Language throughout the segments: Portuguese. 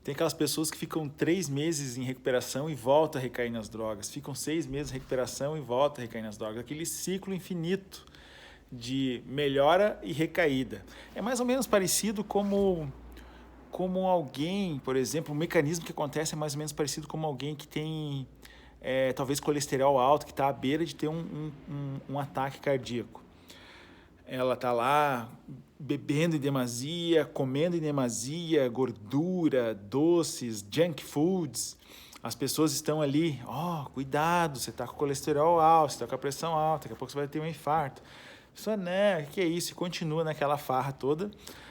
Tem aquelas pessoas que ficam 3 meses em recuperação e voltam a recair nas drogas. Ficam 6 meses em recuperação e voltam a recair nas drogas. Aquele ciclo infinito de melhora e recaída. É mais ou menos parecido como alguém, por exemplo, o mecanismo que acontece é mais ou menos parecido como alguém que tem talvez colesterol alto, que está à beira de ter um ataque cardíaco. Ela está lá bebendo em demasia, comendo em demasia, gordura, doces, junk foods. As pessoas estão ali, cuidado, você está com colesterol alto, você está com a pressão alta, daqui a pouco você vai ter um infarto. Só, né, o que é isso? E continua naquela farra toda,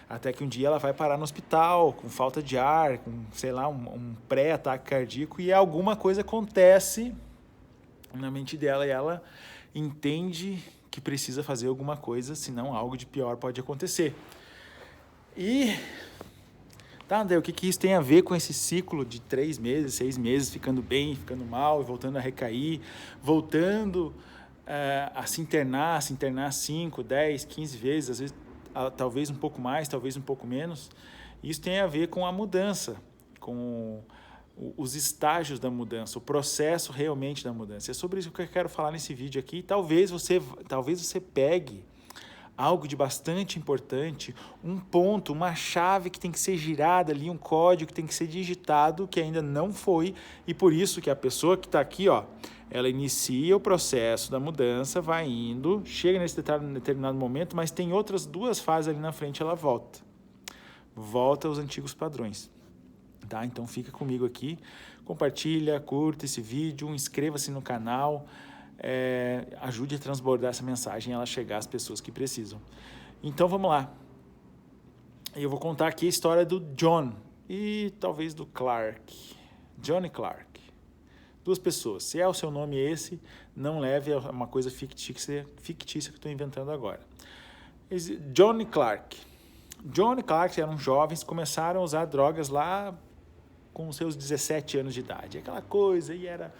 até que um dia ela vai parar no hospital, com falta de ar, com, sei lá, um pré-ataque cardíaco, e alguma coisa acontece na mente dela e ela entende que precisa fazer alguma coisa, senão algo de pior pode acontecer. E, tá, André, o que isso tem a ver com esse ciclo de 3 meses, 6 meses, ficando bem, ficando mal, voltando a recair, voltando a se internar 5, 10, 15 vezes, às vezes talvez um pouco mais, talvez um pouco menos. Isso tem a ver com a mudança, com os estágios da mudança, o processo realmente da mudança. É sobre isso que eu quero falar nesse vídeo aqui. Talvez você pegue algo de bastante importante, um ponto, uma chave que tem que ser girada ali, um código que tem que ser digitado, que ainda não foi, e por isso que a pessoa que está aqui, ela inicia o processo da mudança, vai indo, chega nesse determinado momento, mas tem outras 2 fases ali na frente, ela volta aos antigos padrões. Tá? Então fica comigo aqui, compartilha, curta esse vídeo, inscreva-se no canal, ajude a transbordar essa mensagem e ela chegar às pessoas que precisam. Então vamos lá. Eu vou contar aqui a história do John e talvez do Clark. John e Clark. 2 pessoas. Se é o seu nome esse, não leve a uma coisa fictícia que eu estou inventando agora. John e Clark. John e Clark eram jovens, começaram a usar drogas lá com seus 17 anos de idade. Aquela coisa, e era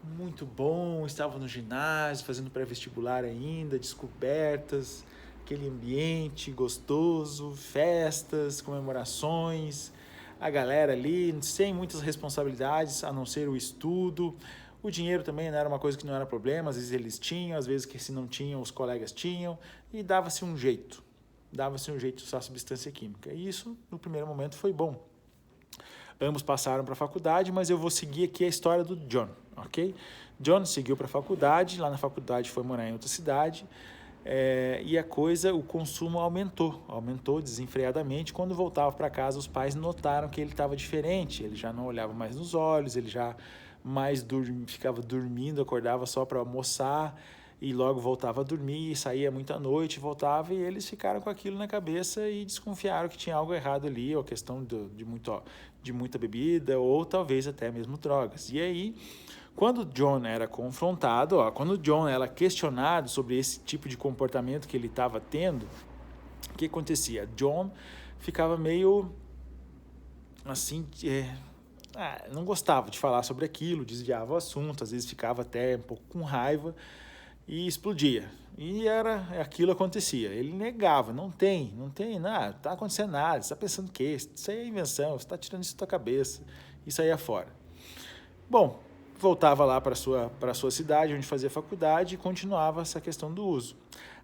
muito bom, estavam no ginásio, fazendo pré-vestibular ainda, descobertas, aquele ambiente gostoso, festas, comemorações, a galera ali, sem muitas responsabilidades, a não ser o estudo. O dinheiro também não era uma coisa que não era problema, às vezes eles tinham, às vezes que se não tinham, os colegas tinham, e dava-se um jeito de usar substância química. E isso, no primeiro momento, foi bom. Ambos passaram para a faculdade, mas eu vou seguir aqui a história do John, ok? John seguiu para a faculdade, lá na faculdade foi morar em outra cidade, e o consumo aumentou desenfreadamente. Quando voltava para casa, os pais notaram que ele estava diferente, ele já não olhava mais nos olhos, ele já ficava dormindo, acordava só para almoçar, e logo voltava a dormir, saía muito à noite, voltava, e eles ficaram com aquilo na cabeça e desconfiaram que tinha algo errado ali, ou questão de muita bebida, ou talvez até mesmo drogas. E aí, quando John era confrontado, quando John era questionado sobre esse tipo de comportamento que ele estava tendo, o que acontecia? John ficava meio assim, não gostava de falar sobre aquilo, desviava o assunto, às vezes ficava até um pouco com raiva, e explodia. E aquilo acontecia. Ele negava, não tem nada, não está acontecendo nada, você está pensando o quê? Isso aí é invenção, você está tirando isso da tua cabeça. Isso aí é fora. Bom, voltava lá para a sua cidade, onde fazia faculdade, e continuava essa questão do uso.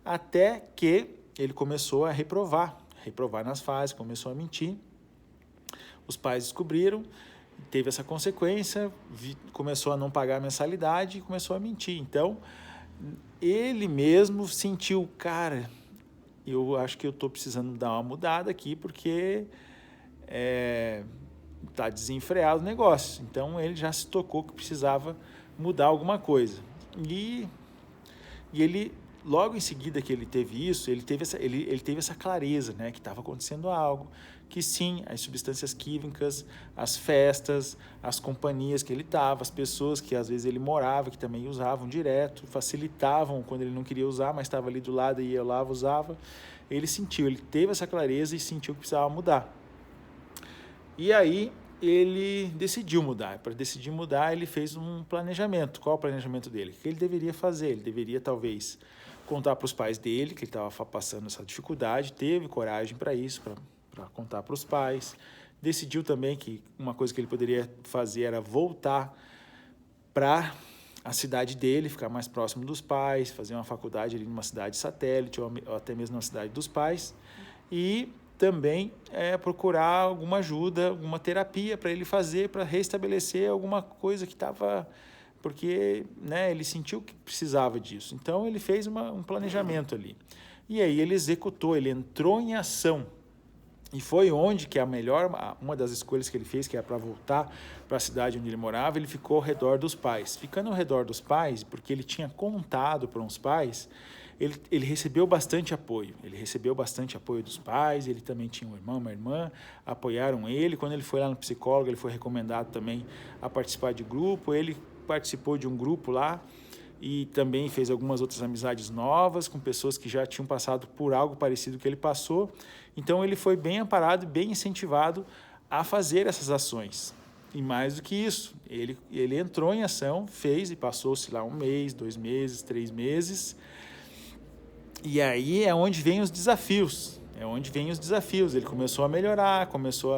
Até que ele começou a reprovar nas fases, começou a mentir. Os pais descobriram, teve essa consequência, começou a não pagar a mensalidade e começou a mentir. Então, ele mesmo sentiu, cara, eu acho que eu estou precisando dar uma mudada aqui, porque está desenfreado o negócio. Então ele já se tocou que precisava mudar alguma coisa. E ele, logo em seguida que ele teve isso, ele teve essa clareza, né, que estava acontecendo algo, que sim, as substâncias químicas, as festas, as companhias que ele estava, as pessoas que às vezes ele morava, que também usavam direto, facilitavam quando ele não queria usar, mas estava ali do lado e ia lá, usava. Ele teve essa clareza e sentiu que precisava mudar. E aí ele decidiu mudar. Para decidir mudar, ele fez um planejamento. Qual o planejamento dele? O que ele deveria fazer? Ele deveria, talvez, contar para os pais dele que ele estava passando essa dificuldade, teve coragem para isso, para contar para os pais, decidiu também que uma coisa que ele poderia fazer era voltar para a cidade dele, ficar mais próximo dos pais, fazer uma faculdade ali numa cidade satélite ou até mesmo na cidade dos pais, e também procurar alguma ajuda, alguma terapia para ele fazer, para restabelecer alguma coisa que estava... Porque, né, ele sentiu que precisava disso. Então, ele fez um planejamento ali. E aí ele executou, ele entrou em ação. E foi onde que uma das escolhas que ele fez, que era para voltar para a cidade onde ele morava, ele ficou ao redor dos pais. Ficando ao redor dos pais, porque ele tinha contado para uns pais, ele recebeu bastante apoio. Ele recebeu bastante apoio dos pais, ele também tinha um irmão, uma irmã, apoiaram ele. Quando ele foi lá no psicólogo, ele foi recomendado também a participar de grupo. Ele participou de um grupo lá e também fez algumas outras amizades novas com pessoas que já tinham passado por algo parecido que ele passou. Então ele foi bem amparado e bem incentivado a fazer essas ações. E mais do que isso, ele entrou em ação, fez e passou-se lá 1 mês, 2 meses, 3 meses. E aí é onde vem os desafios. Ele começou a melhorar, começou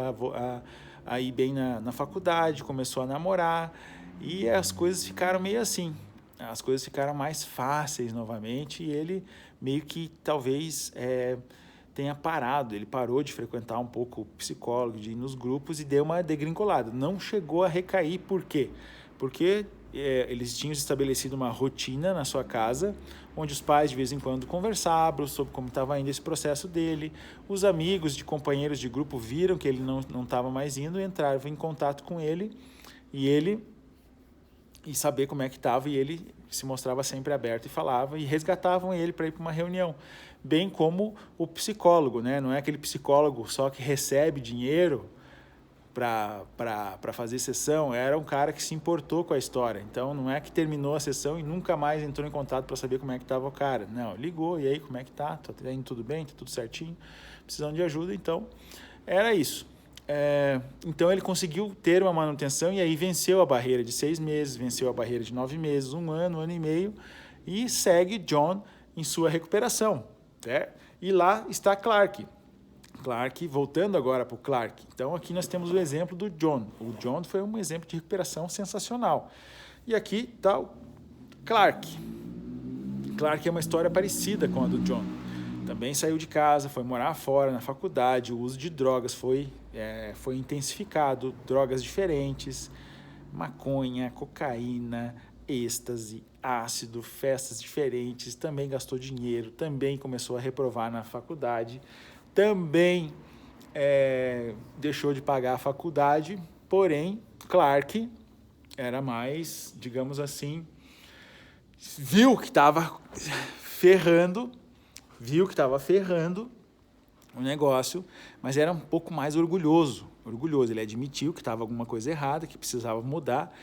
a ir bem na faculdade, começou a namorar. E as coisas ficaram meio assim, as coisas ficaram mais fáceis novamente e ele meio que talvez tenha parado, ele parou de frequentar um pouco o psicólogo, de ir nos grupos e deu uma degringolada, não chegou a recair. Por quê? Porque eles tinham estabelecido uma rotina na sua casa, onde os pais de vez em quando conversavam sobre como estava indo esse processo dele, os amigos de companheiros de grupo viram que ele não estava mais indo, entraram em contato com ele e saber como é que estava, e ele se mostrava sempre aberto e falava, e resgatavam ele para ir para uma reunião, bem como o psicólogo, né? Não é aquele psicólogo só que recebe dinheiro para fazer sessão, era um cara que se importou com a história, então não é que terminou a sessão e nunca mais entrou em contato para saber como é que estava o cara, não, ligou, e aí, como é que tá indo tudo bem, tá tudo certinho, precisando de ajuda, então era isso. Então ele conseguiu ter uma manutenção e aí venceu a barreira de 6 meses, venceu a barreira de 9 meses, 1 ano, 1 ano e meio, e segue John em sua recuperação. E lá está Clark, voltando agora para o Clark. Então aqui nós temos o exemplo do John. O John foi um exemplo de recuperação sensacional. E aqui está o Clark. Clark é uma história parecida com a do John. Também saiu de casa, foi morar fora, na faculdade, o uso de drogas foi intensificado, drogas diferentes, maconha, cocaína, êxtase, ácido, festas diferentes, também gastou dinheiro, também começou a reprovar na faculdade, também deixou de pagar a faculdade, porém, Clark era mais, digamos assim, viu que estava ferrando o negócio, mas era um pouco mais orgulhoso. Ele admitiu que estava alguma coisa errada, que precisava mudar,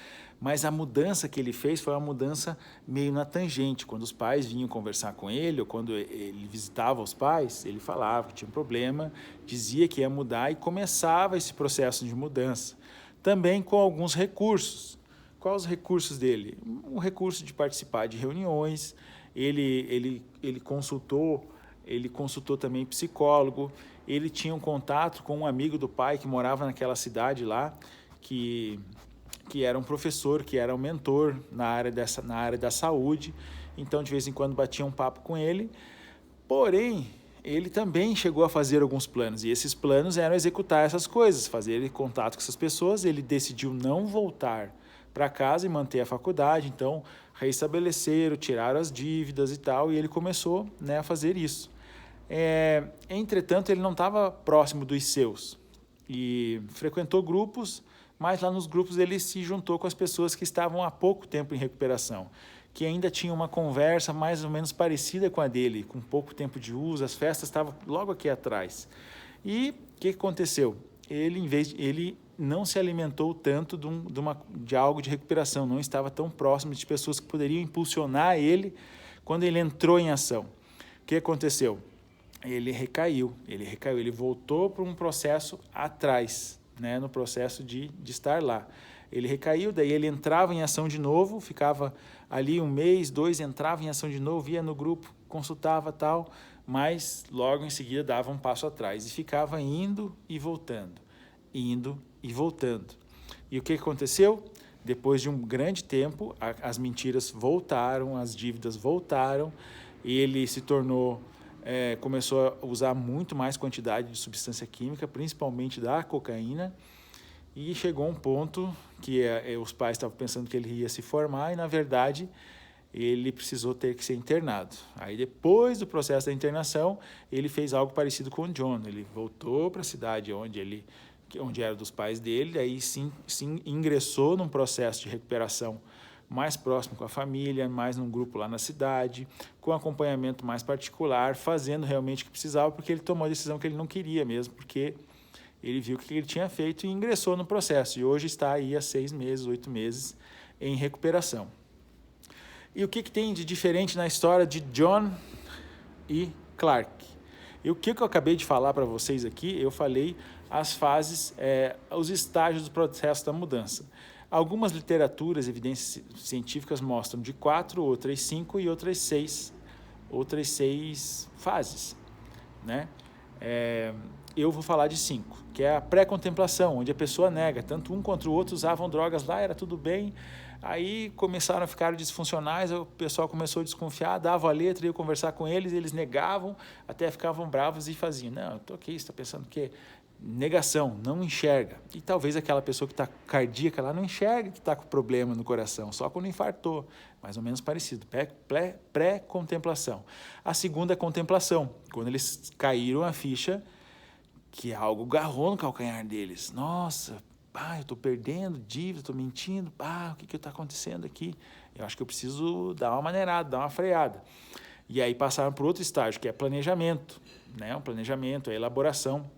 mas a mudança que ele fez foi uma mudança meio na tangente. Quando os pais vinham conversar com ele, ou quando ele visitava os pais, ele falava que tinha um problema, dizia que ia mudar e começava esse processo de mudança. Também com alguns recursos. Quais os recursos dele? Um recurso de participar de reuniões, ele consultou também psicólogo, ele tinha um contato com um amigo do pai que morava naquela cidade lá, que era um professor, que era um mentor na área da saúde, então de vez em quando batia um papo com ele, porém ele também chegou a fazer alguns planos, e esses planos eram executar essas coisas, fazer contato com essas pessoas. Ele decidiu não voltar para casa e manter a faculdade, então restabeleceram, tiraram as dívidas e tal, e ele começou, né, a fazer isso. Entretanto, ele não estava próximo dos seus e frequentou grupos, mas lá nos grupos ele se juntou com as pessoas que estavam há pouco tempo em recuperação, que ainda tinham uma conversa mais ou menos parecida com a dele, com pouco tempo de uso, as festas estavam logo aqui atrás. E o que aconteceu? Ele não se alimentou tanto de algo de recuperação, não estava tão próximo de pessoas que poderiam impulsionar ele quando ele entrou em ação. O que aconteceu? Ele recaiu, ele voltou para um processo atrás, né, no processo de estar lá. Ele recaiu, daí ele entrava em ação de novo, ficava ali 1 mês, 2, entrava em ação de novo, ia no grupo, consultava tal, mas logo em seguida dava um passo atrás e ficava indo e voltando. indo e voltando. E o que aconteceu? Depois de um grande tempo, as mentiras voltaram, as dívidas voltaram, ele se tornou, começou a usar muito mais quantidade de substância química, principalmente da cocaína, e chegou a um ponto que os pais estavam pensando que ele ia se formar e, na verdade, ele precisou ter que ser internado. Aí, depois do processo da internação, ele fez algo parecido com o John. Ele voltou para a cidade onde era dos pais dele, aí sim ingressou num processo de recuperação mais próximo com a família, mais num grupo lá na cidade, com acompanhamento mais particular, fazendo realmente o que precisava, porque ele tomou a decisão que ele não queria mesmo, porque ele viu o que ele tinha feito e ingressou no processo. E hoje está aí há 6 meses, 8 meses em recuperação. E o que tem de diferente na história de John e Clark? E o que eu acabei de falar para vocês aqui, eu falei as fases, os estágios do processo da mudança. Algumas literaturas, evidências científicas mostram de 4, outras 5 e outras 6 fases, né? Eu vou falar de 5, que é a pré-contemplação, onde a pessoa nega, tanto um quanto o outro usavam drogas lá, era tudo bem, aí começaram a ficar disfuncionais, o pessoal começou a desconfiar, dava a letra, ia conversar com eles, eles negavam, até ficavam bravos e faziam, não, tô aqui, você está pensando que negação, não enxerga. E talvez aquela pessoa que está cardíaca lá não enxerga que está com problema no coração, só quando infartou, mais ou menos parecido, pré-contemplação. A segunda é contemplação, quando eles caíram a ficha que algo agarrou no calcanhar deles. Nossa, eu estou perdendo dívida, estou mentindo, o que está acontecendo aqui? Eu acho que eu preciso dar uma maneirada, dar uma freada. E aí passaram por outro estágio, que é planejamento, né? Um planejamento, a elaboração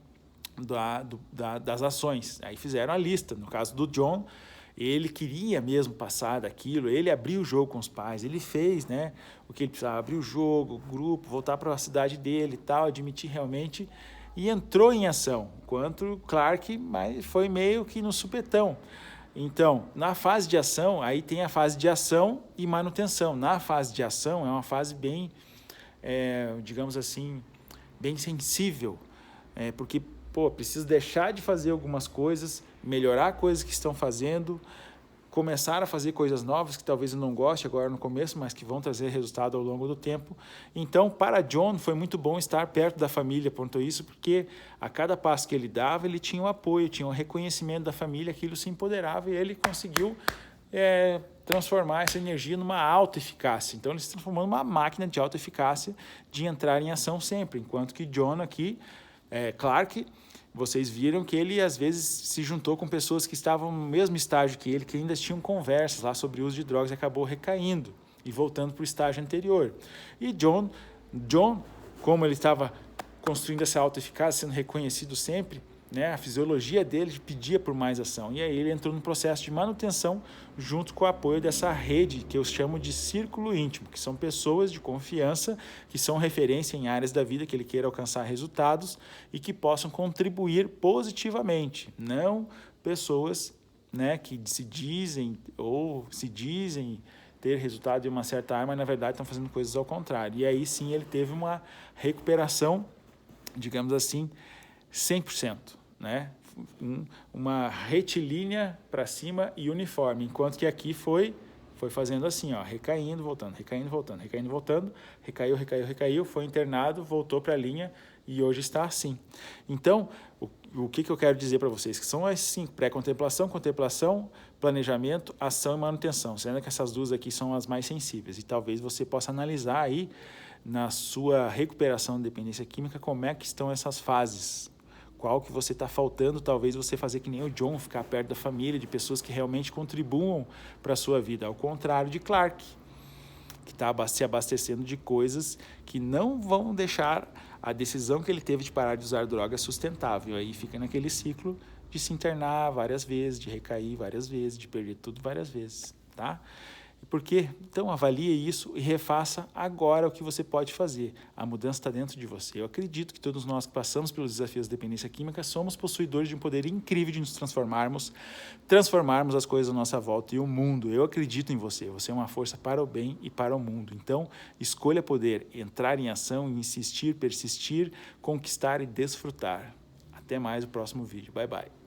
das ações. Aí fizeram a lista. No caso do John, ele queria mesmo passar daquilo, ele abriu o jogo com os pais, ele fez, né, o que ele precisava, abrir o jogo, o grupo, voltar para a cidade dele e tal, admitir realmente, e entrou em ação, enquanto Clark foi meio que no supetão. Então, na fase de ação, aí tem a fase de ação e manutenção. Na fase de ação é uma fase bem, digamos assim, bem sensível, porque precisa deixar de fazer algumas coisas, melhorar coisas que estão fazendo, começar a fazer coisas novas que talvez eu não goste agora no começo, mas que vão trazer resultado ao longo do tempo. Então, para John, foi muito bom estar perto da família, ponto isso, porque a cada passo que ele dava, ele tinha um apoio, tinha um reconhecimento da família, aquilo se empoderava e ele conseguiu transformar essa energia numa alta eficácia. Então, ele se transformou numa máquina de alta eficácia de entrar em ação sempre, enquanto que John aqui, Clark, vocês viram que ele às vezes se juntou com pessoas que estavam no mesmo estágio que ele, que ainda tinham conversas lá sobre o uso de drogas e acabou recaindo e voltando para o estágio anterior. E John, como ele estava construindo essa autoeficácia, sendo reconhecido sempre, né, a fisiologia dele pedia por mais ação. E aí ele entrou no processo de manutenção junto com o apoio dessa rede que eu chamo de círculo íntimo, que são pessoas de confiança, que são referência em áreas da vida que ele queira alcançar resultados e que possam contribuir positivamente, não pessoas, né, que se dizem ter resultado de uma certa área, mas na verdade estão fazendo coisas ao contrário. E aí sim ele teve uma recuperação, digamos assim, 100%, né? Uma retilínea para cima e uniforme, enquanto que aqui foi fazendo assim, recaindo, voltando, recaindo, voltando, recaindo, voltando, recaiu, foi internado, voltou para a linha e hoje está assim. Então, o que eu quero dizer para vocês? Que são as 5, pré-contemplação, contemplação, planejamento, ação e manutenção, sendo que essas duas aqui são as mais sensíveis, e talvez você possa analisar aí na sua recuperação de dependência química como é que estão essas fases. Qual que você está faltando, talvez você fazer que nem o John, ficar perto da família, de pessoas que realmente contribuam para a sua vida, ao contrário de Clark, que está se abastecendo de coisas que não vão deixar a decisão que ele teve de parar de usar drogas sustentável. Aí fica naquele ciclo de se internar várias vezes, de recair várias vezes, de perder tudo várias vezes, tá? Por quê? Então, avalie isso e refaça agora o que você pode fazer. A mudança está dentro de você. Eu acredito que todos nós que passamos pelos desafios da dependência química somos possuidores de um poder incrível de nos transformarmos as coisas à nossa volta e o mundo. Eu acredito em você. Você é uma força para o bem e para o mundo. Então, escolha poder entrar em ação, insistir, persistir, conquistar e desfrutar. Até mais o próximo vídeo. Bye, bye.